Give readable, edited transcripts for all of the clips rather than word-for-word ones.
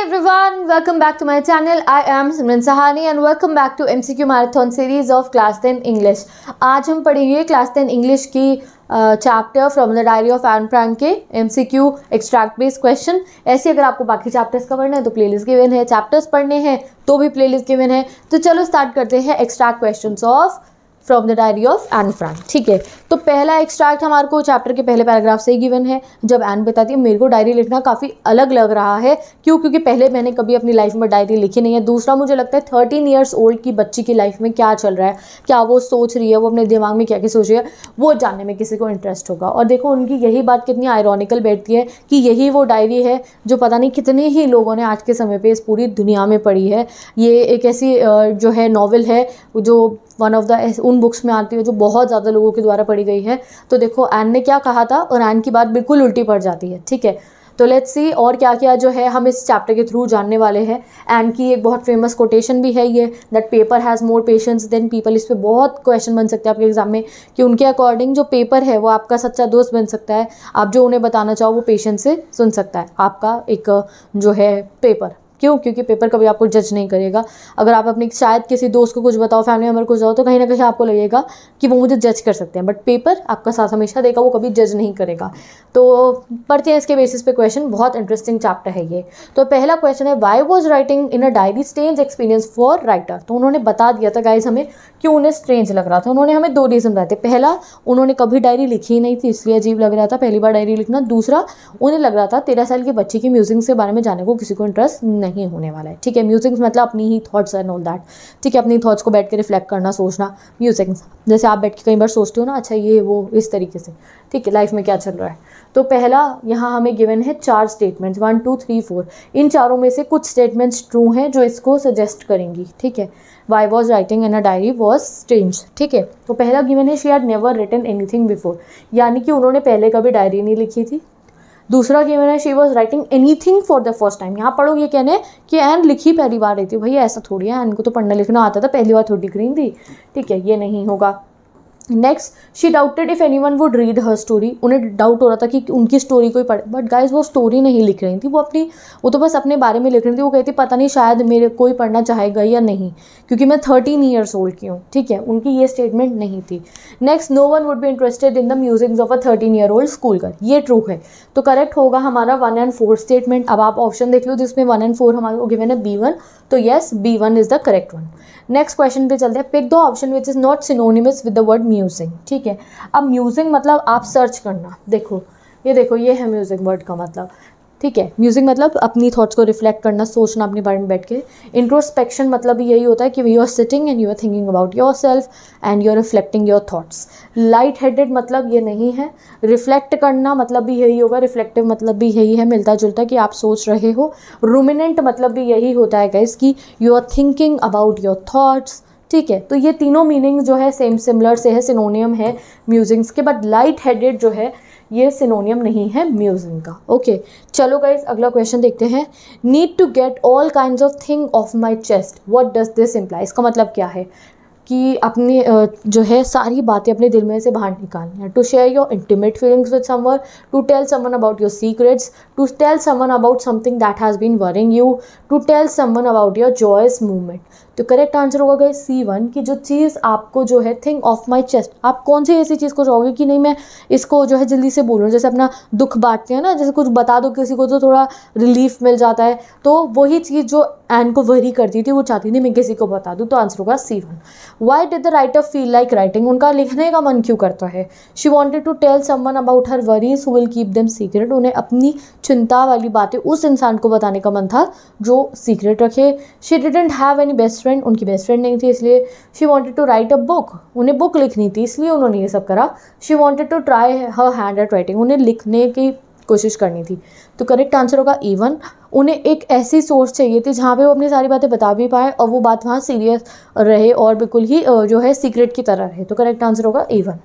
everyone, welcome back to my channel. I am Simran Sahani and welcome back to MCQ Marathon series of Class 10 English. आज हम पढ़ेंगे Class 10 English की chapter from the diary of Anne Frank के MCQ extract based question. ऐसे अगर आपको बाकी chapters का पढ़ना है तो प्लेलिस्ट गिवन है, चैप्टर्स पढ़ने हैं तो भी प्लेलिस्ट गिवन है। तो चलो स्टार्ट करते हैं extract questions of from the diary of Anne Frank. ठीक है, तो पहला एक्सट्रैक्ट हमारे को चैप्टर के पहले पैराग्राफ से ही गिवन है। जब एन बताती है मेरे को डायरी लिखना काफ़ी अलग लग रहा है, क्योंकि पहले मैंने कभी अपनी लाइफ में डायरी लिखी नहीं है। दूसरा, मुझे लगता है 13 ईयर्स ओल्ड की बच्ची की लाइफ में क्या चल रहा है, क्या वो सोच रही है, वो अपने दिमाग में क्या क्या सोच रही है, वो जानने में किसी को इंटरेस्ट होगा। और देखो उनकी यही बात कितनी आयरॉनिकल बैठती है कि यही वो डायरी है जो पता नहीं कितने ही लोगों ने आज के समय पे इस पूरी दुनिया में पढ़ी है। ये एक ऐसी जो है नॉवेल है जो वन ऑफ द उन बुक्स में आती है जो बहुत ज़्यादा लोगों के द्वारा पढ़ी गई है। तो देखो एन ने क्या कहा था और एन की बात बिल्कुल उल्टी पड़ जाती है। ठीक है, तो लेट्स सी और क्या क्या जो है हम इस चैप्टर के थ्रू जानने वाले हैं। एन की एक बहुत फेमस कोटेशन भी है ये, that paper has more patience than people. इस पर बहुत क्वेश्चन बन सकते हैं आपके एग्जाम में कि उनके अकॉर्डिंग जो पेपर है वो आपका सच्चा दोस्त बन सकता है। आप जो उन्हें बताना चाहो वो पेशेंस से सुन सकता है आपका एक जो है पेपर। क्यों? क्योंकि पेपर कभी आपको जज नहीं करेगा। अगर आप अपनी शायद किसी दोस्त को कुछ बताओ, फैमिली मेम्बर को जाओ, तो कहीं ना कहीं आपको लगेगा कि वो मुझे जज कर सकते हैं, बट पेपर आपका साथ हमेशा देगा, वो कभी जज नहीं करेगा। तो पढ़ते हैं इसके बेसिस पे क्वेश्चन। बहुत इंटरेस्टिंग चैप्टर है ये। तो पहला क्वेश्चन है, why was writing in a diary strange experience for writer. तो उन्होंने बता दिया था गाइज हमें क्यों उन्हें स्ट्रेंज लग रहा था। उन्होंने हमें 2 रीज़न बताए थे। पहला, उन्होंने कभी डायरी लिखी ही नहीं थी इसलिए अजीब लग रहा था, पहली बार डायरी लिखना। दूसरा, उन्हें लग रहा था 13 साल की बच्ची की म्यूजिक के बारे में जानने को किसी को इंटरेस्ट नहीं होने वाला है। ठीक है, म्यूजिक मतलब अपनी ही थॉट्स एंड ऑल दैट। ठीक है, अपनी थॉट्स को बैठ के रिफ्लेक्ट करना, सोचना। म्यूजिक जैसे आप बैठ के कई बार सोचते हो ना, अच्छा ये वो इस तरीके से। ठीक है, लाइफ में क्या चल रहा है। तो पहला यहाँ हमें गिवन है 4 स्टेटमेंट्स, 1 2 3 4। इन चारों में से कुछ स्टेटमेंट्स ट्रू हैं जो इसको सजेस्ट करेंगी। ठीक है, why was writing in a diary was strange. ठीक है, तो पहला गिवन है she had never written anything before, यानी कि उन्होंने पहले कभी डायरी नहीं लिखी थी। दूसरा गिवन है she was writing anything for the first time. यहाँ पढ़ो ये कहने कि एन लिखी पहली बार रही थी। भैया ऐसा थोड़ी है, एन को तो पढ़ना लिखना आता था, पहली बार थोड़ी लिख रही थी। ठीक है, ये नहीं होगा। Next, she doubted if anyone would read her story. उन्हें डाउट हो रहा था कि उनकी स्टोरी कोई पढ़े, बट गाइज वो स्टोरी नहीं लिख रही थी, वो तो बस अपने बारे में लिख रही थी। वो कहती पता नहीं शायद मेरे कोई पढ़ना चाहेगा या नहीं, क्योंकि मैं 13 ईयर्स ओल्ड की हूँ। ठीक है, उनकी ये स्टेटमेंट नहीं थी। Next, no one would be interested in the musings of a 13 year old school girl. ये ट्रू है, तो करेक्ट होगा हमारा 1 and 4 स्टेटमेंट। अब आप ऑप्शन देख लो जिसमें 1 and 4 हमारे को गिवन है B1, तो yes B1 is the correct one. Next question पे चलते हैं, pick the option which is not synonymous with the word musing. ठीक है, अब म्यूजिक मतलब आप सर्च करना। देखो ये है म्यूजिक वर्ड का मतलब। ठीक है, म्यूजिक मतलब अपनी थॉट्स को रिफ्लेक्ट करना, सोचना अपने बारे में बैठ के। इंट्रोस्पेक्शन मतलब भी यही होता है कि you are sitting and you are thinking about yourself and you are reflecting your thoughts. Light headed मतलब ये नहीं है। रिफ्लेक्ट करना मतलब भी यही होगा, रिफ्लेक्टिव मतलब भी यही है, मिलता जुलता कि आप सोच रहे हो। रूमिनेंट मतलब भी यही होता है गाइस कि you are thinking about your thoughts. ठीक है, तो ये तीनों मीनिंग जो है सेम सिमिलर से है, सिनोनियम है म्यूजिक्स के, बट लाइट हेडेड जो है ये सिनोनियम नहीं है म्यूजिक का। ओके, चलो गाइज अगला क्वेश्चन देखते हैं। Need to get all kinds of thing off my chest, what does this imply. इसका मतलब क्या है कि अपने जो है सारी बातें अपने दिल में से बाहर निकालनी है। To share your intimate feelings with someone, to tell someone about your secrets, to tell someone about something that has been worrying you, to tell someone about your joys movement. तो करेक्ट आंसर होगा guys C1 कि जो चीज़ आपको जो है thing off my chest, आप कौन सी ऐसी चीज़ को चाहोगे कि नहीं मैं इसको जो है जल्दी से बोलूँ। जैसे अपना दुख बांटते हैं ना, जैसे कुछ बता दो किसी को तो थोड़ा रिलीफ मिल जाता है, तो वही चीज़ जो एन को वरी करती थी, वो चाहती थी मैं किसी को बता दूँ। तो आंसर होगा C1। Why did the writer feel like writing, उनका लिखने का मन क्यों करता है। She wanted to tell someone about her worries who will keep them secret. उन्हें अपनी चिंता वाली बातें उस इंसान को बताने का मन था जो सीक्रेट रखे। She didn't have any best friend, उनकी बेस्ट फ्रेंड नहीं थी इसलिए। She wanted to write a book, उन्हें बुक लिखनी थी इसलिए उन्होंने ये सब करा। She wanted to try her hand at writing, उन्हें लिखने की कोशिश करनी थी। तो करेक्ट आंसर होगा E1। उन्हें एक ऐसी सोर्स चाहिए थी जहाँ पे वो अपनी सारी बातें बता भी पाए और वो बात वहाँ सीरियस रहे और बिल्कुल ही जो है सीक्रेट की तरह रहे। तो करेक्ट आंसर होगा E1।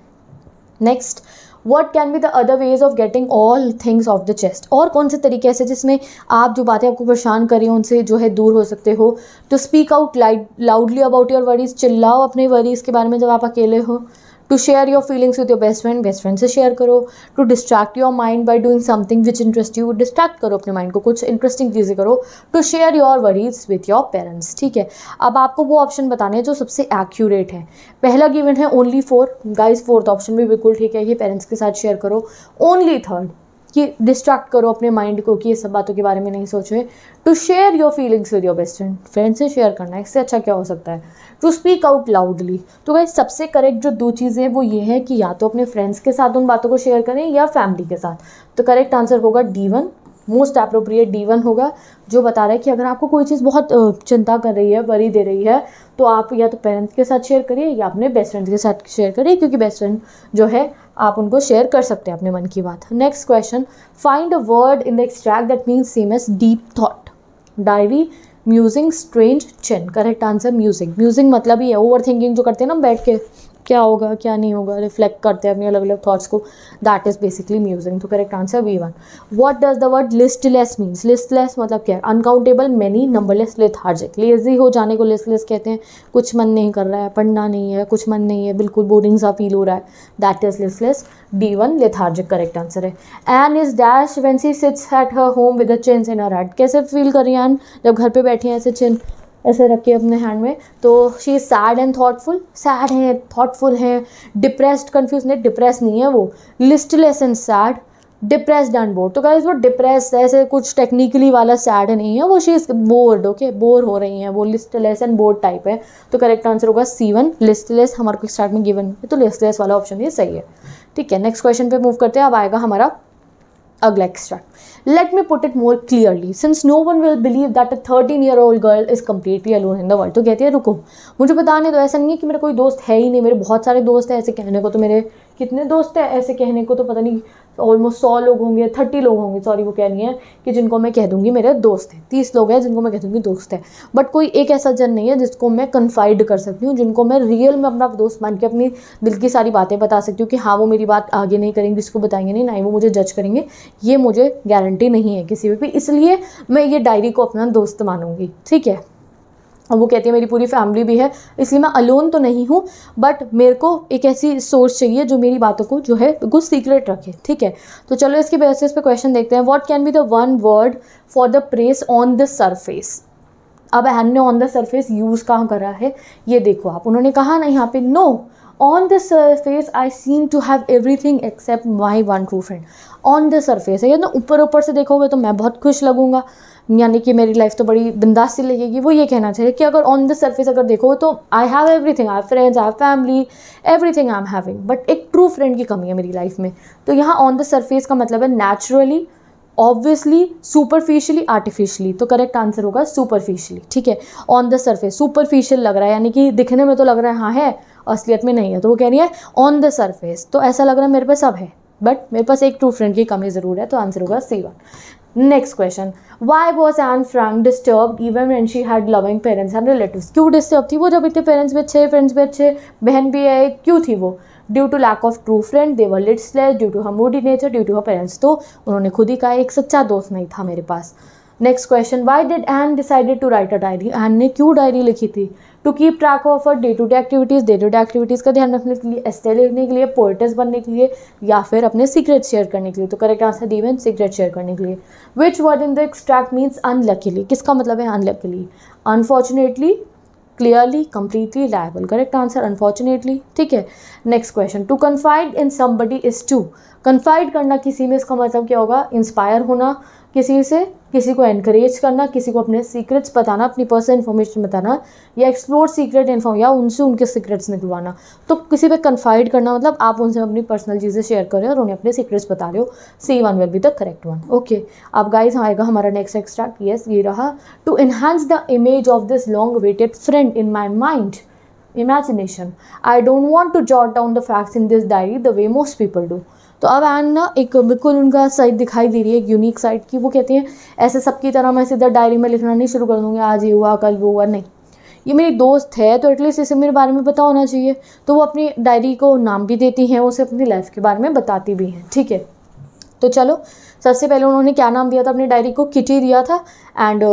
Next, what can be the other ways of getting all things of the chest. और कौन से तरीके ऐसे जिसमें आप जो बातें आपको परेशान करें उनसे जो है दूर हो सकते हो। To speak out loudly about your worries, चिल्लाओ अपने वरीज के बारे में जब आप अकेले हो। To share your feelings with your best friend से शेयर करो। To distract your mind by doing something which interest you, distract करो अपने माइंड को, कुछ इंटरेस्टिंग चीज़ें करो। To share your worries with your parents, ठीक है। अब आपको वो ऑप्शन बताने हैं जो सबसे एक्यूरेट है। पहला गिवन है ओनली 4, गाइज फोर्थ ऑप्शन भी बिल्कुल ठीक है, ये पेरेंट्स के साथ शेयर करो। ओनली थर्ड कि डिस्ट्रैक्ट करो अपने माइंड को कि ये सब बातों के बारे में नहीं सोचे। To share your feelings with your best friend, friend से शेयर करना है, इससे अच्छा क्या हो सकता है। टू स्पीक आउट लाउडली, तो गाइस सबसे करेक्ट जो 2 चीज़ें हैं वो ये है कि या तो अपने फ्रेंड्स के साथ उन बातों को शेयर करें या फैमिली के साथ। तो करेक्ट आंसर होगा D1, मोस्ट अप्रोप्रिएट D1 होगा, जो बता रहा है कि अगर आपको कोई चीज़ बहुत चिंता कर रही है, वरी दे रही है, तो आप या तो पेरेंट्स के साथ शेयर करिए या अपने बेस्ट फ्रेंड के साथ शेयर करिए, क्योंकि बेस्ट फ्रेंड जो है आप उनको शेयर कर सकते हैं अपने मन की बात। Next question, find a word in the extract that means same as deep thought. Diary, musing, strange, chin. Correct answer musing. Musing मतलब ही है ओवर थिंकिंग जो करते हैं ना बैठ के, क्या होगा क्या नहीं होगा, रिफ्लेक्ट करते हैं अपने अलग अलग थॉट्स को, दैट इज बेसिकली म्यूजिंग। तो correct answer B1। What does the word listless means. Listless मतलब क्या है, uncountable, many, numberless, lethargic. Lazy हो जाने को लिस्टलेस कहते हैं, कुछ मन नहीं कर रहा है, पढ़ना नहीं है, कुछ मन नहीं है, बिल्कुल बोरिंग सा फील हो रहा है, that is listless. D1 lethargic correct answer है। Anne is dash when she sits at her home with a chins in her hand. कैसे फील कर रही है एन जब घर पे बैठी है ऐसे चिन ऐसे रख के अपने हैंड में। तो she is sad and thoughtful, sad है, थॉटफुल है, डिप्रेस्ड, कन्फ्यूज नहीं, डिप्रेस नहीं है वो, listless and sad, depressed and board. तो गाइस वो डिप्रेस ऐसे कुछ टेक्निकली वाला सैड नहीं है, वो she is board, okay, bore हो रही हैं वो, लिस्टलेस एंड बोर्ड टाइप है। तो करेक्ट आंसर होगा C1 लिस्टलेस। हमारे को स्टार्ट में गिवन है तो लिस्टलेस वाला ऑप्शन ये सही है, ठीक है। नेक्स्ट क्वेश्चन पे मूव करते हैं। अब आएगा हमारा अगला extract. Let me put it more clearly, since no one will believe that a 13-year-old girl is completely alone in the world। तो कहती है रुको मुझे बताने दो, ऐसा नहीं है कि मेरा कोई दोस्त है ही नहीं, मेरे बहुत सारे दोस्त हैं। ऐसे कहने को तो मेरे कितने दोस्त हैं, ऐसे कहने को तो पता नहीं ऑलमोस्ट 100 लोग होंगे, 30 लोग होंगे, सॉरी वो कह रही है कि जिनको मैं कह दूंगी मेरे दोस्त हैं, 30 लोग हैं जिनको मैं कह दूंगी दोस्त है। बट कोई एक ऐसा जन नहीं है जिसको मैं कन्फाइड कर सकती हूँ, जिनको मैं रियल में अपना दोस्त मान के अपनी दिल की सारी बातें बता सकती हूँ कि हाँ वो मेरी बात आगे नहीं करेंगे, किसको बताएंगे नहीं, ना ही वो मुझे जज करेंगे, ये मुझे गारंटी नहीं है किसी भी। इसलिए मैं ये डायरी को अपना दोस्त मानूंगी, ठीक है। और वो कहती है मेरी पूरी फैमिली भी है, इसलिए मैं अलोन तो नहीं हूँ, बट मेरे को एक ऐसी सोर्स चाहिए जो मेरी बातों को जो है बिल्कुल सीक्रेट रखे, ठीक है। तो चलो इसके बेसिस पे क्वेश्चन देखते हैं। What can be the one word for the press on the surface. अब एन ने ऑन द सरफेस यूज़ कहाँ करा है ये देखो आप, उन्होंने कहा ना यहाँ पे no on the surface I seem to have everything except my one true friend. On the surface है, तो ऊपर ऊपर से देखोगे तो मैं बहुत खुश लगूंगा, यानी कि मेरी लाइफ तो बड़ी बिंदास सी लगेगी। वो ये कहना चाहिए कि अगर ऑन द सरफेस अगर देखो तो I have everything, I have friends, I have family, everything I am having, but एक ट्रू फ्रेंड की कमी है मेरी लाइफ में। तो यहाँ ऑन द सरफेस का मतलब है नेचुरली, ऑब्वियसली, सुपरफिशियली, आर्टिफिशियली। तो करेक्ट आंसर होगा सुपरफिशियली, ठीक है। ऑन द सरफेस सुपरफिशियल लग रहा है, यानी कि दिखने में तो लग रहा है हाँ है, असलियत में नहीं है। तो वो कह रही है ऑन द सरफेस, तो ऐसा लग रहा है मेरे पास सब है बट मेरे पास एक ट्रू फ्रेंड की कमी ज़रूर है। तो आंसर होगा C1। Next question, why was Anne Frank disturb even when she had loving parents and relatives. क्यों डिस्टर्ब थी वो जब इतने पेरेंट्स भी अच्छे, फ्रेंड्स भी अच्छे, बहन भी है, क्यों थी वो। Due to lack of true friend, they were listless, due to her moody nature, due to her parents. तो उन्होंने खुद ही कहा एक सच्चा दोस्त नहीं था मेरे पास। Next question, why did Anne decided to write a diary. Anne ने क्यों डायरी लिखी थी। To keep track of our day to day activities, day to day activities का ध्यान रखने के लिए, एस्टे लिखने के लिए, पोएटेस बनने के लिए, या फिर अपने सीक्रेट शेयर करने के लिए। तो correct answer D1 secret share करने के लिए। Which word in the extract means unluckily. किसका मतलब है unluckily. Unfortunately, clearly, completely, liable. Correct answer unfortunately, ठीक है। Next question, to confide in somebody is to. Confide करना किसी में, इसका मतलब क्या होगा इंस्पायर होना किसी से, किसी को एनकरेज करना, किसी को अपने सीक्रेट्स बताना, अपनी पर्सनल इन्फॉर्मेशन बताना, या एक्सप्लोर सीक्रेट इन्फॉर्म, या उनसे उनके सीक्रेट्स निकलवाना। तो किसी पे कन्फाइड करना मतलब आप उनसे अपनी पर्सनल चीज़ें शेयर कर रहे हो और उन्हें अपने सीक्रेट्स बता रहे हो। C1 will be the correct one, okay. अब गाइस आएगा हमारा नेक्स्ट एक्सट्रैक्ट, यस ये रहा। To enhance the image of this long awaited friend in my mind imagination, I don't want to jot down the facts in this diary the way most people do। तो अब N ना एक बिल्कुल उनका side दिखाई दे रही है, एक यूनिक साइड की। वो कहती है ऐसे सबकी तरह मैं सीधा डायरी में लिखना नहीं शुरू कर दूँगी, आज ये हुआ कल वो हुआ, नहीं, ये मेरी दोस्त है तो एटलीस्ट इसे मेरे बारे में पता होना चाहिए। तो वो अपनी डायरी को नाम भी देती हैं, उसे अपनी लाइफ के बारे में बताती भी हैं, ठीक है। तो चलो सबसे पहले उन्होंने क्या नाम दिया था अपनी डायरी को, किटी दिया था। एंड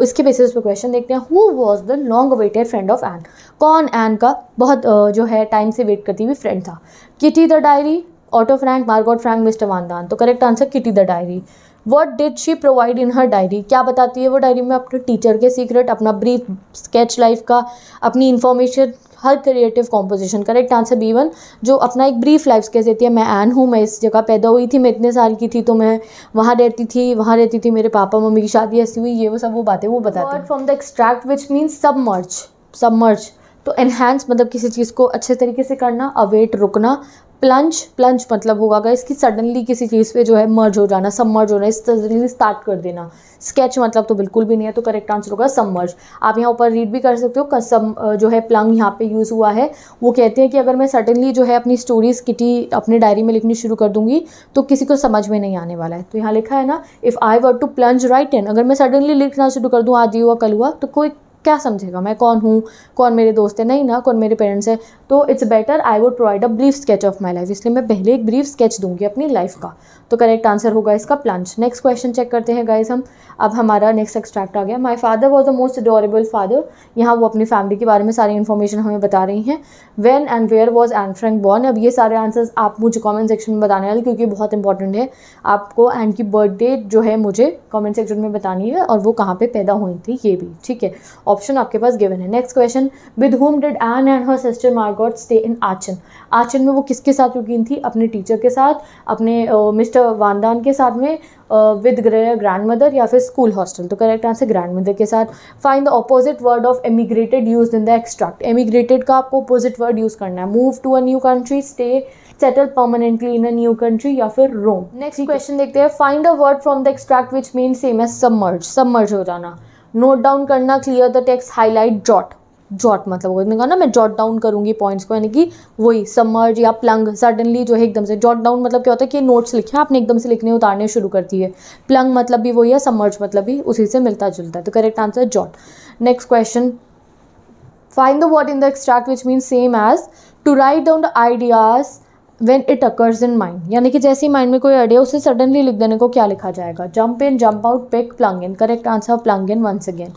इसके बेसिस पे क्वेश्चन देखते हैं, who was the long awaited friend of Anne, कौन एन का बहुत जो है टाइम से वेट करती हुई फ्रेंड था। Kitty the diary, Otto Frank, Margot Frank, mister Van Daan. तो correct answer Kitty the diary. What did she provide in her diary, क्या बताती है वो डायरी में, अपने टीचर के सीक्रेट, अपना ब्रीफ स्केच लाइफ का, अपनी information, her creative composition. Correct answer B1, जो अपना एक ब्रीफ लाइफ स्केच देती है। मैं एन हूँ, मैं इस जगह पैदा हुई थी, मैं इतने साल की थी तो मैं वहाँ रहती थी, मेरे पापा मम्मी की शादी ऐसी हुई, ये वो सब वो बातें वो बताती है। From the extract which means submerge. तो एनहांस मतलब किसी चीज़ को अच्छे तरीके से करना, अवेट रुकना, प्लंज मतलब होगा इसकी सडनली किसी चीज़ पे जो है मर्ज हो जाना, सबमर्ज होना, इस तरीके स्टार्ट कर देना। स्केच मतलब तो बिल्कुल भी नहीं है, तो करेक्ट आंसर होगा सबमर्ज। आप यहाँ ऊपर रीड भी कर सकते हो, कसम जो है प्लंग यहाँ पे यूज़ हुआ है। वो कहते हैं कि अगर मैं सडनली जो है अपनी स्टोरीज किटी अपनी डायरी में लिखनी शुरू कर दूंगी तो किसी को समझ में नहीं आने वाला है। तो यहाँ लिखा है ना, if I were to plunge right in, अगर मैं सडनली लिखना शुरू कर दूँ आज हुआ कल हुआ, तो कोई क्या समझेगा मैं कौन हूँ, कौन मेरे दोस्त है, नहीं ना, कौन मेरे पेरेंट्स हैं। तो it's better I would provide a brief sketch of my life, इसलिए मैं पहले एक ब्रीफ स्केच दूंगी अपनी लाइफ का। तो करेक्ट आंसर होगा इसका प्लंज। नेक्स्ट क्वेश्चन चेक करते हैं गाइस हम। अब हमारा नेक्स्ट एक्सट्रैक्ट आ गया, my father was the most adorable father. यहाँ वो अपनी फैमिली के बारे में सारी इन्फॉर्मेशन हमें बता रही हैं। When and where was Anne Frank born, अब ये सारे आंसर्स आप मुझे कमेंट सेक्शन में बताने वाले, क्योंकि बहुत इंपॉर्टेंट है। आपको एन की बर्थडे जो है मुझे कमेंट सेक्शन में बतानी है, और वो कहाँ पे पैदा हुई थी ये भी, ठीक है। ऑप्शन आपके पास गिवन है। Next question, with whom did Anne and her sister Margot stay in Aachen. Aachen में वो किसके साथ रुकी थी, अपने टीचर के साथ, अपने मिस्टर वानदान के साथ में, विद ग्रैंड मदर, या फिर स्कूल हॉस्टल। तो करेक्ट आंसर ग्रैंड मदर के साथ। Find the opposite word of emigrated used in the extract. Emigrated का आपको ऑपोजिट वर्ड यूज करना है, move to a new country, stay, settle permanently in a new country, या फिर roam. Next question देखते हैं, find a word from the extract which mean same as submerge हो जाना, नोट डाउन करना, clear the text, highlight, jot मतलब मैंने कहा ना मैं जॉट डाउन करूंगी पॉइंट्स को, यानी कि वही सबमर्ज या प्लंग, सडनली जो है एकदम से। जॉट डाउन मतलब क्या होता है कि नोट्स लिखे आपने एकदम से लिखने उतारने शुरू करती है। प्लंग मतलब भी वही है, सबमर्ज मतलब भी उसी से मिलता जुलता है। तो correct answer jot. Next question, find the word in the extract which mean same as to write down the ideas when it occurs in mind, यानी कि जैसे ही माइंड में कोई आइडिया उसे सडनली लिख देने को क्या लिखा जाएगा, jump in, jump out, pick, plunge in. Correct answer plunge in once again.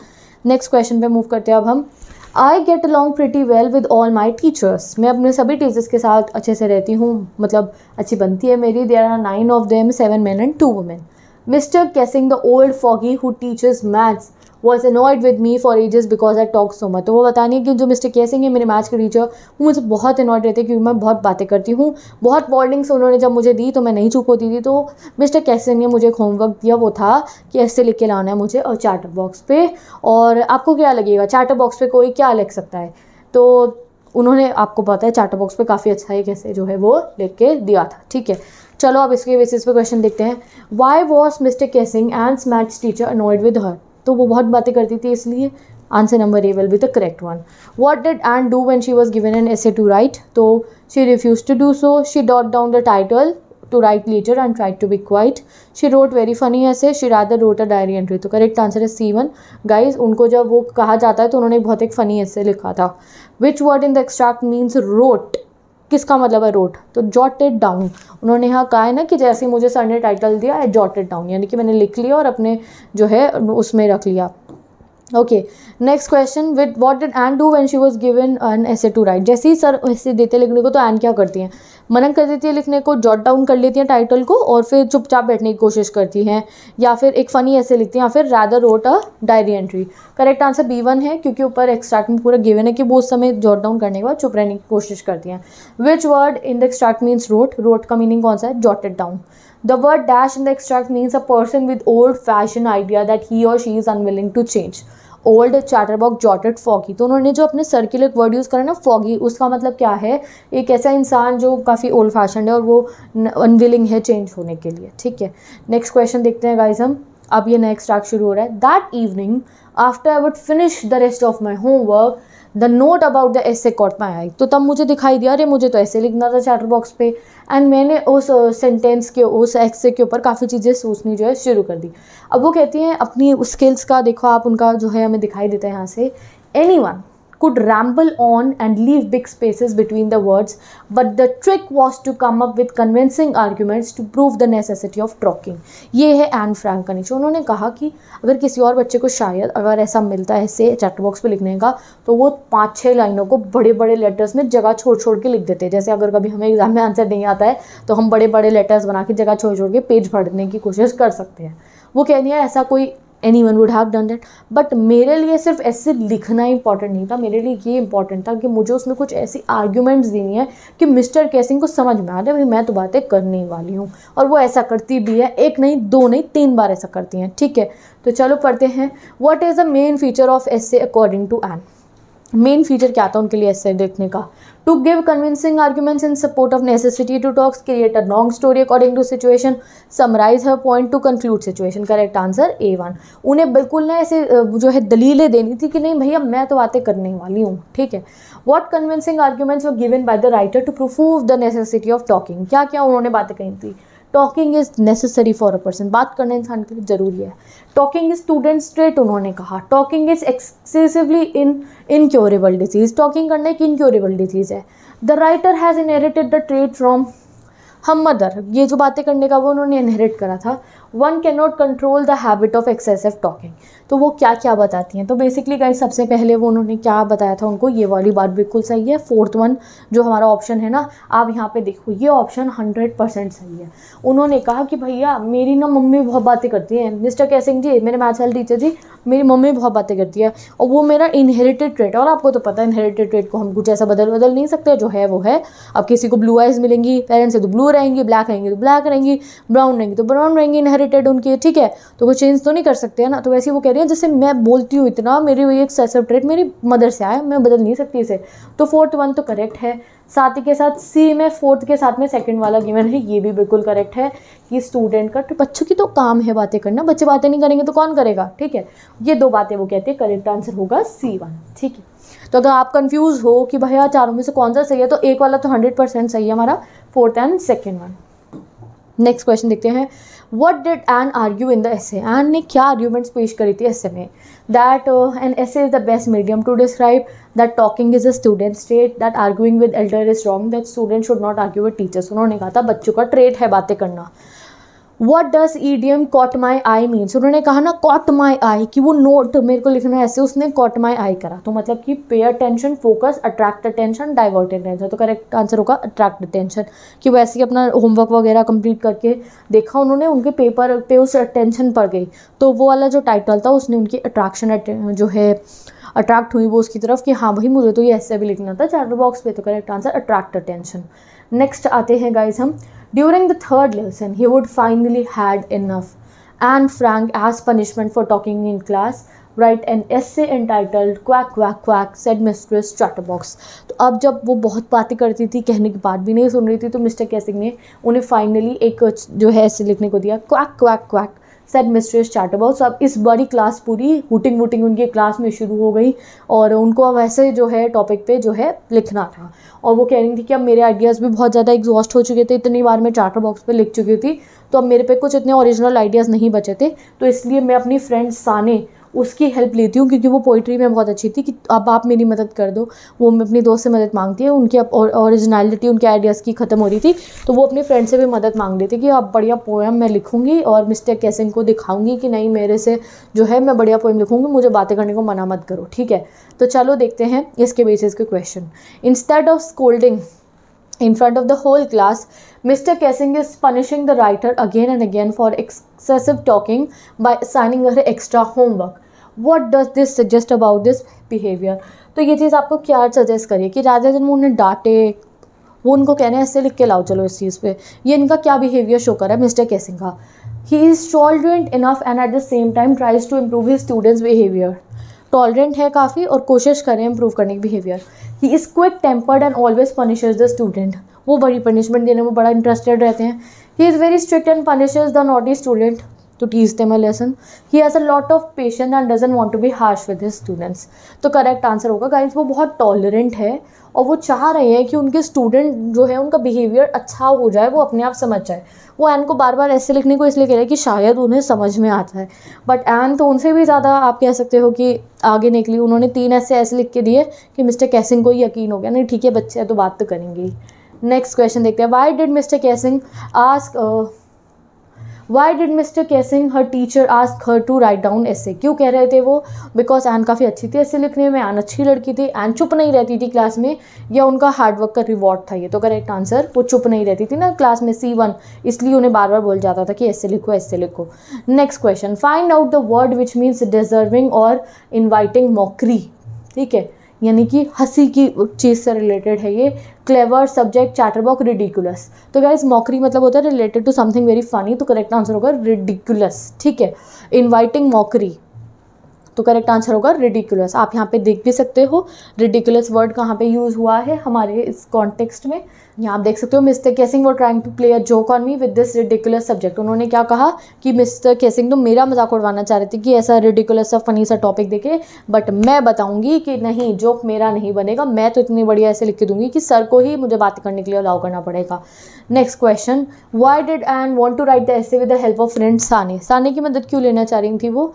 Next question पे मूव करते हैं अब हम। I get along pretty well with all my teachers, मैं अपने सभी टीचर्स के साथ अच्छे से रहती हूँ, मतलब अच्छी बनती है मेरी। There are 9 of them, 7 men and 2 women. Mister Keesing the old fogey who teaches maths was annoyed with me for ages because I talk so much. तो वो बतानी है कि जो मिस्टर कैसिंग है मेरे मैथ्स के टीचर, वो मुझे बहुत अनॉयड रहते हैं क्योंकि मैं बहुत बातें करती हूँ। बहुत वार्निंग्स उन्होंने जब मुझे दी तो मैं नहीं चुप होती थी। तो मिस्टर कैसिंग ने मुझे एक होमवर्क दिया, वो था कि ऐसे लिख के लाना है मुझे और चार्टर बॉक्स पे। और आपको क्या लगेगा चार्टर बॉक्स पे कोई क्या लिख सकता है, तो उन्होंने, आपको पता है चार्टर बॉक्स पे काफ़ी अच्छा है कैसे जो है वो लिख के दिया था, ठीक है। चलो अब इसके बेसिस पे क्वेश्चन देखते हैं। Why was mister Keesing Anne's maths teacher annoyed with her, तो वो बहुत बातें करती थी इसलिए। Answer number A will be the correct one. What did Anne do when she was given an essay to write, तो she refuse to do so, she jot down the title to write later and tried to be quiet, she wrote very funny essay, she rather wrote a diary entry। तो correct answer है C1। Guys उनको जब वो कहा जाता है तो उन्होंने बहुत एक फनी ऐसे लिखा था। Which word in the extract means rote, किसका मतलब है रोट, तो जॉटेड डाउन। उन्होंने यहाँ कहा है ना कि जैसे मुझे सर ने टाइटल दिया आई जॉटेड डाउन, यानी कि मैंने लिख लिया और अपने जो है उसमें रख लिया। Okay next question, with what did Anne do when she was given an essay to write. जैसे ही सर ऐसे देते लिखने को तो एन क्या करती हैं, मना कर देती है लिखने को, जॉट डाउन कर लेती हैं टाइटल को और फिर चुपचाप बैठने की कोशिश करती हैं, या फिर एक फ़नी ऐसे लिखती हैं, या फिर rather wrote a diary entry. Correct answer B1 है क्योंकि ऊपर एक्सट्रैक्ट में पूरा गिवन है कि वो उस समय जॉट डाउन करने के बाद चुप रहने की कोशिश करती हैं। Which word in the extract means rote, rote का मीनिंग कौन सा है, jotted down. The word dash in the extract means a person with old fashion idea that he or she is unwilling to change. Old, chatterbox, jotted, fogey. तो उन्होंने जो अपने circular word use करा ना foggy, उसका मतलब क्या है, एक ऐसा इंसान जो काफ़ी ओल्ड फैशन है और वो अनविलिंग है चेंज होने के लिए, ठीक है। नेक्स्ट क्वेश्चन देखते हैं गाइज हम। अब ये नेक्स्ट ट्रैक शुरू हो रहा है। That evening after I would finish the rest of my homework the note about the essay caught my eye. तो तब मुझे दिखाई दिया अरे मुझे तो ऐसे लिखना था चैटर बॉक्स पे, एंड मैंने उस सेंटेंस के उस एसे के ऊपर काफ़ी चीज़ें सोचनी जो है शुरू कर दी। अब वो कहती हैं अपनी स्किल्स का देखो आप, उनका जो है हमें दिखाई देता है यहाँ से। Anyone, could ramble on and leave big spaces between the words, but the trick was to come up with convincing arguments to prove the necessity of talking. ये है एन फ्रैंक का नीचे। उन्होंने कहा कि अगर किसी और बच्चे को शायद अगर ऐसा मिलता है ऐसे चैट बॉक्स पे लिखने का, तो वो 5-6 लाइनों को बड़े बड़े लेटर्स में जगह छोड़ छोड़ के लिख देते हैं। जैसे अगर कभी हमें एग्जाम में आंसर नहीं आता है तो हम बड़े बड़े लेटर्स बना के जगह छोड़ छोड़ के पेज भरने की कोशिश कर सकते हैं। वो कह रही है ऐसा कोई anyone would have done that, but मेरे लिए सिर्फ ऐसे लिखना इंपॉर्टेंट नहीं था, मेरे लिए ये इंपॉर्टेंट था कि मुझे उसमें कुछ ऐसी आर्ग्यूमेंट्स देनी है कि मिस्टर कैसिंग को समझ में आ जाए भाई मैं तो बातें करने वाली हूँ। और वो ऐसा करती भी है, 1 नहीं 2 नहीं 3 बार ऐसा करती हैं। ठीक है, तो चलो पढ़ते हैं। What is the main feature of essay according to Anne. Main feature क्या था उनके लिए एसे देखने का? To give convincing arguments in support of necessity to talks, create a long story according to situation, summarize her point to conclude situation. Correct answer A1। उन्हें बिल्कुल ना ऐसे जो है दलीलें देनी थी कि नहीं भैया मैं तो बातें करने वाली हूँ। ठीक है। What convincing arguments were given by the writer to prove the necessity of talking. क्या क्या उन्होंने बातें कही थी? Talking is necessary for a person, बात करना इंसान के लिए ज़रूरी है। टॉकिंग इज स्टूडेंट्स ट्रेट उन्होंने कहा। Talking is excessively incurable disease, talking करना एक इनक्योरेबल डिजीज़ है। The writer has inherited the trait from हम मदर, ये जो बातें करने का वो उन्होंने इनहेरिट करा था। One can not control the habit of excessive talking. तो वो क्या क्या बताती हैं? तो बेसिकली गाइस सबसे पहले वो उन्होंने क्या बताया था उनको, ये वाली बात बिल्कुल सही है। 4th वन जो हमारा ऑप्शन है ना, आप यहाँ पे देखो ये ऑप्शन 100% सही है। उन्होंने कहा कि भैया मेरी ना मम्मी बहुत बातें करती हैं, मिस्टर कैसिंग जी मेरे मैथ्स वाले टीचर जी, मेरी मम्मी बहुत बातें करती है और वो मेरा इनहेरिटेड ट्रेट है। और आपको तो पता है इनहेरिटेड ट्रेट को हम कुछ ऐसा बदल नहीं सकते, जो है वो है। अब किसी को ब्लू आइज मिलेंगी पेरेंट्स से तो ब्लू रहेंगी, ब्लैक रहेंगी तो ब्लैक रहेंगी, ब्राउन रहेंगी तो ब्राउन रहेंगी, इनहेरिटेड उनकी। ठीक है, तो वो चेंज तो नहीं कर सकते हैं ना। तो वैसे वो कह रही है जैसे मैं बोलती हूँ इतना, मेरी वही एक एक्सेसिव ट्रेट मेरी मदर से आया, मैं बदल नहीं सकती इसे। तो 4th वन तो करेक्ट है। साथ ही के साथ सी में 4th के साथ में 2nd वाला गिवन है, ये भी बिल्कुल करेक्ट है कि स्टूडेंट का, तो बच्चों की तो काम है बातें करना, बच्चे बातें नहीं करेंगे तो कौन करेगा। ठीक है, ये 2 बातें वो कहते हैं, करेक्ट आंसर होगा C1। ठीक है, तो अगर आप कंफ्यूज हो कि भैया चारों में से कौन सा सही है, तो एक वाला तो 100% सही है हमारा, 4th and 2nd one. Next question देखते हैं। What did Anne argue in the essay. Anne ने क्या आर्ग्यूमेंट्स पेश करी थी एसे में? That an essay is the best medium to describe that talking is a student trait, that arguing with elder is wrong, that student should not argue with teachers. उन्होंने कहा था बच्चों का ट्रेट है बातें करना। What does idiom caught my eye means? उन्होंने कहा ना caught my eye कि वो नोट मेरे को लिखना है ऐसे, उसने caught my eye करा, तो मतलब कि pay attention, focus, attract attention, divert attention. तो करेक्ट आंसर होगा अट्रैक्ट अटेंशन, कि वैसे ही अपना होमवर्क वगैरह कंप्लीट करके देखा उन्होंने, उनके पेपर पे उस अटेंशन पड़ गई, तो वो वाला जो टाइटल था उसने उनकी अट्रैक्शन जो है अट्रैक्ट हुई वो उसकी तरफ कि हाँ भाई मुझे तो ये ऐसे भी लिखना था चैट बॉक्स पे। तो correct answer attract attention. Next आते हैं गाइज हम। During the 3rd lesson, he would finally had enough. Anne Frank, as punishment for talking in class, write an essay entitled "Quack Quack Quack," said Mistress Chatterbox. तो अब जब वो बहुत बातें करती थी, कहने की बात भी नहीं सुन रही थी, तो मिस्टर कैसिंग ने उन्हें फाइनली एक जो है ऐसे लिखने को दिया, "Quack Quack Quack," said Mistress Chatterbox। अब इस बड़ी क्लास पूरी हुटिंग वुटिंग उनकी क्लास में शुरू हो गई और उनको अब ऐसे जो है टॉपिक पे जो है लिखना था। और वो कह रही थी कि अब मेरे आइडियाज़ भी बहुत ज़्यादा एग्जॉस्ट हो चुके थे, इतनी बार मैं चार्टर बॉक्स पे लिख चुकी थी, तो अब मेरे पे कुछ इतने ओरिजिनल आइडियाज़ नहीं बचे थे, तो इसलिए मैं अपनी फ्रेंड साने उसकी हेल्प लेती हूँ, क्योंकि वो पोइट्री में बहुत अच्छी थी, कि अब आप मेरी मदद कर दो। वो अपनी दोस्त से मदद मांगती है, उनकी ओरिजिनलिटी उनके आइडियाज़ की ख़त्म हो रही थी, तो वो अपनी फ्रेंड से भी मदद मांग रही थी कि अब बढ़िया पोएम मैं लिखूँगी और मिस्टर कैसिंग को दिखाऊंगी कि नहीं मेरे से जो है मैं बढ़िया पोएम लिखूँगी, मुझे बातें करने को मना मत करो। ठीक है, तो चलो देखते हैं इसके बेसिस के question. Instead of scolding in front of the whole class, Mr. Kessing is punishing the writer again and again for excessive talking by assigning her extra homework. What does this suggest about this behavior? तो ये चीज़ आपको क्या suggest करिए कि राधे दिन वो उन्हें डांटे, वो उनको कहने ऐसे लिख के लाओ चलो इस चीज़ पे, ये इनका क्या बिहेवियर शो कर रहा है मिस्टर कैसिंग का? He is tolerant enough and at the same time tries to improve his students' behavior. Tolerant है काफ़ी और कोशिश करें इम्प्रूव करने की behaviour. He is quick tempered and always punishes the student, वो बड़ी पनिशमेंट देने में बड़ा इंटरेस्टेड रहते हैं। He is very strict and punishes the naughty student, to teach them a lesson. He has a lot of patience and doesn't want to be harsh with his students. तो correct answer होगा guys वो बहुत tolerant है और वो चाह रहे हैं कि उनके स्टूडेंट जो है उनका बिहेवियर अच्छा हो जाए, वो अपने आप समझ जाए। वो एन को बार बार ऐसे लिखने को इसलिए कह रहे हैं कि शायद उन्हें समझ में आता है, बट एन तो उनसे भी ज़्यादा आप कह सकते हो कि आगे निकली। उन्होंने 3 ऐसे लिख के दिए कि मिस्टर कैसिंग को यकीन हो गया, नहीं ठीक है बच्चे हैं तो बात तो करेंगे। नेक्स्ट क्वेश्चन देखते हैं। Why did mister Keesing ask why did mister Keesing her teacher ask her to write down essay, क्यों कह रहे थे वो? बिकॉज एन काफ़ी अच्छी थी ऐसे लिखने में, एन अच्छी लड़की थी, एन चुप नहीं रहती थी क्लास में, या उनका हार्डवर्क का रिवॉर्ड था ये। तो करेक्ट आंसर, वो चुप नहीं रहती थी ना क्लास में, C1, इसलिए उन्हें बार बार बोल जाता था कि ऐसे लिखो ऐसे लिखो। Next question, find out the word which means deserving और इन्वाइटिंग मॉकरी। ठीक है, यानी कि हंसी की चीज़ से रिलेटेड है ये। Clever, subject, chatterbox, ridiculous. तो गाइस मॉकरी मतलब होता है related to something very funny, तो करेक्ट आंसर होगा रिडिकुलस। ठीक है, इनवाइटिंग मॉकरी, तो करेक्ट आंसर होगा रिडिकुलस। आप यहाँ पे देख भी सकते हो रिडिकुलस वर्ड कहाँ पे यूज़ हुआ है हमारे इस कॉन्टेक्स्ट में। यहाँ आप देख सकते हो mister Keesing were trying to play a joke on me with this ridiculous subject. उन्होंने क्या कहा कि मिस्टर कैसिंग तो मेरा मजाक उड़वाना चाह रहे थे कि ऐसा रिडिकुलस सा फनी सा टॉपिक देखे, बट मैं बताऊंगी कि नहीं, जोक मेरा नहीं बनेगा, मैं तो इतनी बढ़िया ऐसे लिख के दूंगी कि सर को ही मुझे बात करने के लिए अलाउ करना पड़ेगा। Next question, why did Anne want to write the essay with the help of friend Sanne. Sanne की मदद क्यों लेना चाह रही थी वो?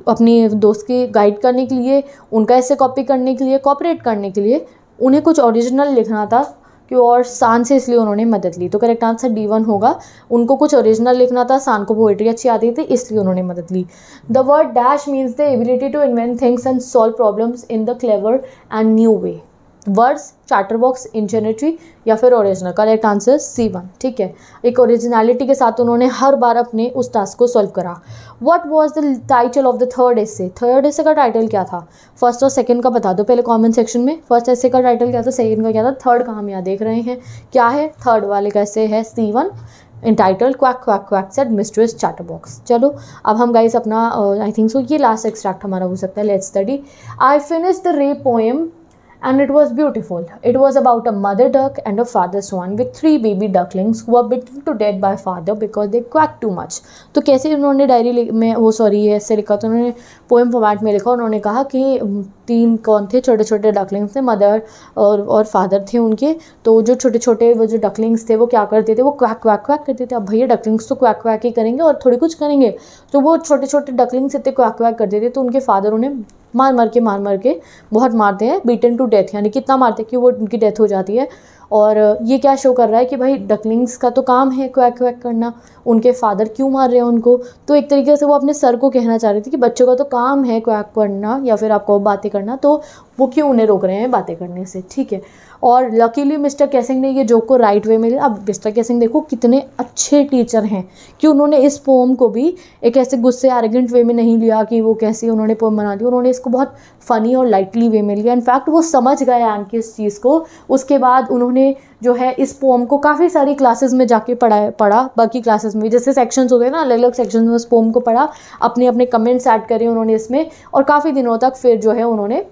अपनी दोस्त की गाइड करने के लिए, उनका ऐसे कॉपी करने के लिए, कॉपरेट करने के लिए, उन्हें कुछ ओरिजिनल लिखना था कि, और सान से इसलिए उन्होंने मदद ली। तो करेक्ट आंसर D1 होगा। उनको कुछ ओरिजिनल लिखना था, सान को पोएट्री अच्छी आती थी इसलिए उन्होंने मदद ली। The word dash means the ability to invent things and solve problems in the clever and new way. Words, chatterbox, ingenuity या फिर ओरिजिनल। Correct answer C1। ठीक है, एक ओरिजिनलिटी के साथ उन्होंने हर बार अपने उस टास्क को सॉल्व करा। What was the title of the third essay. Third essay का टाइटल क्या था? फर्स्ट और सेकंड का बता दो पहले कमेंट सेक्शन में। फर्स्ट एसे का टाइटल क्या था, सेकंड का क्या था, थर्ड का हम यहाँ देख रहे हैं क्या है। थर्ड वाले का एसे है C1, entitled quack quack quack said mistress chatterbox. चलो अब हम गाइस अपना आई थिंक सो ये लास्ट एक्सट्रैक्ट हमारा हो सकता है। Let's study. I finish the रे poem and it was beautiful. It was about a mother duck and a father swan with 3 baby ducklings who were bitten to death by father because they quacked too much. तो कैसे उन्होंने diary में वो sorry ऐसे लिखा, तो उन्होंने poem format में लिखा। उन्होंने कहा कि 3 कौन थे, छोटे छोटे डकलिंग्स थे, मदर और फादर थे उनके। तो जो छोटे छोटे वो जो डकलिंग्स थे वो क्या करते थे, वो क्वैक क्वैक क्वैक करते थे। अब भैया डकलिंग्स तो क्वैक क्वैक ही करेंगे और थोड़ी कुछ करेंगे, तो वो छोटे छोटे डकलिंग्स इतने क्वैक क्वैक करते थे, तो उनके फादर उन्हें मार मार के बहुत मारते हैं। बीटन टू डेथ, यानी कितना मारते हैं कि वो उनकी डेथ हो जाती है। और ये क्या शो कर रहा है कि भाई डकलिंग्स का तो काम है क्वैक क्वैक करना, उनके फादर क्यों मार रहे हैं उनको। तो एक तरीके से वो अपने सर को कहना चाह रही थी कि बच्चों का तो काम है क्वैक करना या फिर आपको बातें करना, तो वो क्यों उन्हें रोक रहे हैं बातें करने से। ठीक है, और लकीली मिस्टर कैसिंग ने ये जोक को राइट वे में लिया। अब मिस्टर कैसिंग देखो कितने अच्छे टीचर हैं कि उन्होंने इस पोम को भी एक ऐसे गुस्से एरोगेंट वे में नहीं लिया कि वो कैसे उन्होंने पोम बना दी। उन्होंने इसको बहुत फ़नी और लाइटली वे में लिया। इनफैक्ट वो समझ गए एन की इस चीज़ को। उसके बाद उन्होंने जो है इस पोम को काफ़ी सारी क्लासेस में जाके पढ़ा बाकी क्लासेस में, जैसे सेक्शंस होते हैं ना, अलग अलग सेक्शंस में उस पोम को पढ़ा, अपने अपने कमेंट्स ऐड करे उन्होंने इसमें, और काफ़ी दिनों तक फिर जो है उन्होंने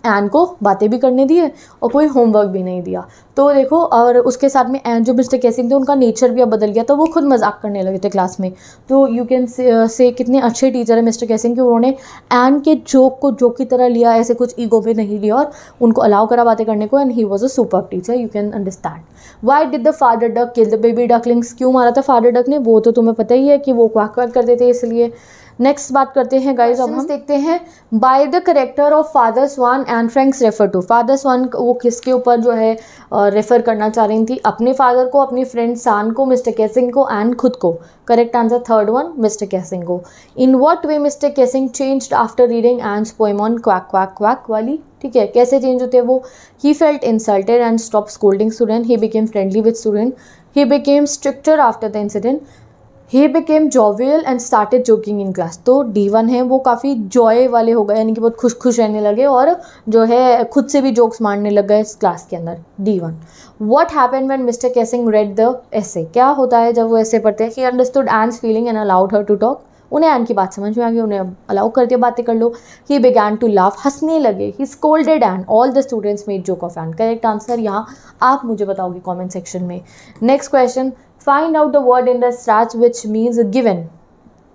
एन को बातें भी करने दिए और कोई होमवर्क भी नहीं दिया। तो देखो, और उसके साथ में एन जो मिस्टर कैसिंग थे उनका नेचर भी अब बदल गया, तो वो खुद मजाक करने लगे थे क्लास में। तो यू कैन से कितने अच्छे टीचर है मिस्टर कैसिंग कि उन्होंने एन के जोक को जोक की तरह लिया, ऐसे कुछ ईगो में नहीं लिया, और उनको अलाउ करा बातें करने को। And he was a super teacher, you can understand. Y did the father duck kill the baby ducklings. क्यों मारा था फादर डक ने, वो तो तुम्हें पता ही है कि वो क्वैक क्वैक करते थे इसलिए। नेक्स्ट बात करते हैं गाइज, अब हम देखते हैं by the character of Father Swan and Frank's refer to. Father Swan वो किसके ऊपर जो है रेफर करना चाह रही थी, अपने फादर को, अपनी फ्रेंड सान को, मिस्टर कैसिंग को एंड खुद को। Correct answer third one, mister Keesing को। In what way mister Keesing changed after reading Anne's poem on quack quack quack वाली। ठीक है, कैसे चेंज होते हैं वो। He felt insulted and stop scolding student, he became friendly with student, he became stricter after the incident, he became jovial and started joking in class. तो D1 है वो काफ़ी जॉय वाले हो गए, यानी कि बहुत खुश खुश रहने लगे और जो है खुद से भी जोक्स मारने लग गए इस क्लास के अंदर। D1। What happened when mister Keesing read the essay. क्या होता है जब वो ऐसे पढ़ते हैं। He understood Anne's feeling and allowed her to talk. उन्हें एन की बात समझ में आ गई, उन्हें अलाउ कर दिया बातें कर लो। ही बिगैन टू लाफ, हंसने लगे। He scolded Anne, all the students made joke of Anne. Correct answer यहाँ आप मुझे बताओगे कॉमेंट सेक्शन में। Next question, find out the word in the starch which means given.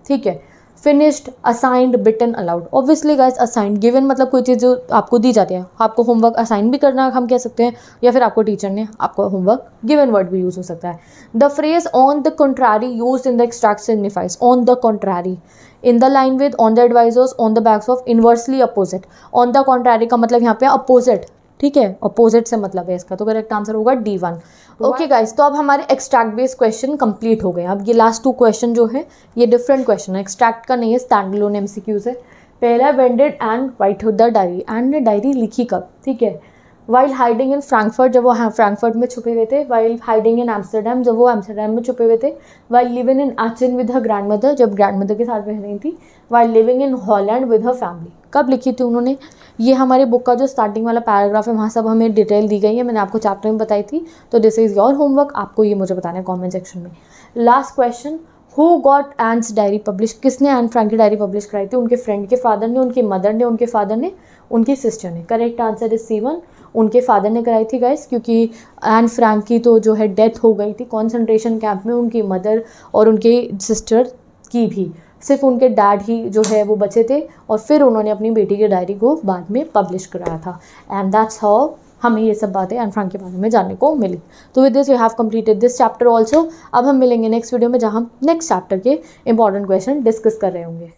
ठीक है। Finished, assigned, bitten, allowed. Obviously guys assigned, given मतलब कोई चीज़ जो आपको दी जाती है, आपको होमवर्क असाइन भी करना हम कह सकते हैं, या फिर आपको टीचर ने आपको होमवर्क, गिवन वर्ड भी यूज हो सकता है। The phrase on the contrary use in the extract signifies on the contrary, in the line with, on the advisers, on the backs of, inversely opposite. On the contrary का मतलब यहाँ पे opposite, ठीक है, opposite से मतलब है इसका, तो करेक्ट आंसर होगा D1। ओके गाइस, तो अब हमारे एक्सट्रैक्ट बेस्ड क्वेश्चन कंप्लीट हो गए। अब ये लास्ट 2 क्वेश्चन जो है ये डिफरेंट क्वेश्चन है, एक्सट्रैक्ट का नहीं है, स्टैंड अलोन MCQs है। पहला, when did and right the diary, and ने डायरी लिखी कब, ठीक है। वाइल हाइडिंग इन फ्रैंकफर्ट, जब वो फ्रैंकफर्ट में छुपे हुए थे। वाइल हाइडिंग इन एम्स्टर्डम, जब वो एम्स्टर्डम में छुपे हुए थे। While living in Aachen with her grandmother, जब ग्रैंड मदर के साथ रह रही थी। While living in Holland with her family, कब लिखी थी उन्होंने। ये हमारी बुक का जो स्टार्टिंग वाला पैराग्राफ है वहाँ सब हमें डिटेल दी गई है, मैंने आपको चैप्टर में बताई थी। तो दिस इज़ योर होमवर्क, आपको ये मुझे बताना है कॉमेंट सेक्शन में। Last question, who got ends diary publish, किसने एन फ्रैंक की डायरी पब्लिश कराई थी। उनके फ्रेंड के फादर ने, उनकी मदर ने, उनके फादर ने, उनकी सिस्टर ने। करेक्ट आंसर इज C1, उनके फादर ने कराई थी गाइस, क्योंकि एन फ्रैंक की तो जो है डेथ हो गई थी कॉन्सेंट्रेशन कैंप में। उनकी मदर और उनके सिस्टर की भी, सिर्फ उनके डैड ही जो है वो बचे थे, और फिर उन्होंने अपनी बेटी की डायरी को बाद में पब्लिश कराया था। एंड दैट्स हाउ हमें ये सब बातें एन फ्रैंक के बारे में जानने को मिली। तो with this we have completed this chapter also. अब हम मिलेंगे नेक्स्ट वीडियो में, जहाँ हम नेक्स्ट चैप्टर के इंपॉर्टेंट क्वेश्चन डिस्कस कर रहे होंगे।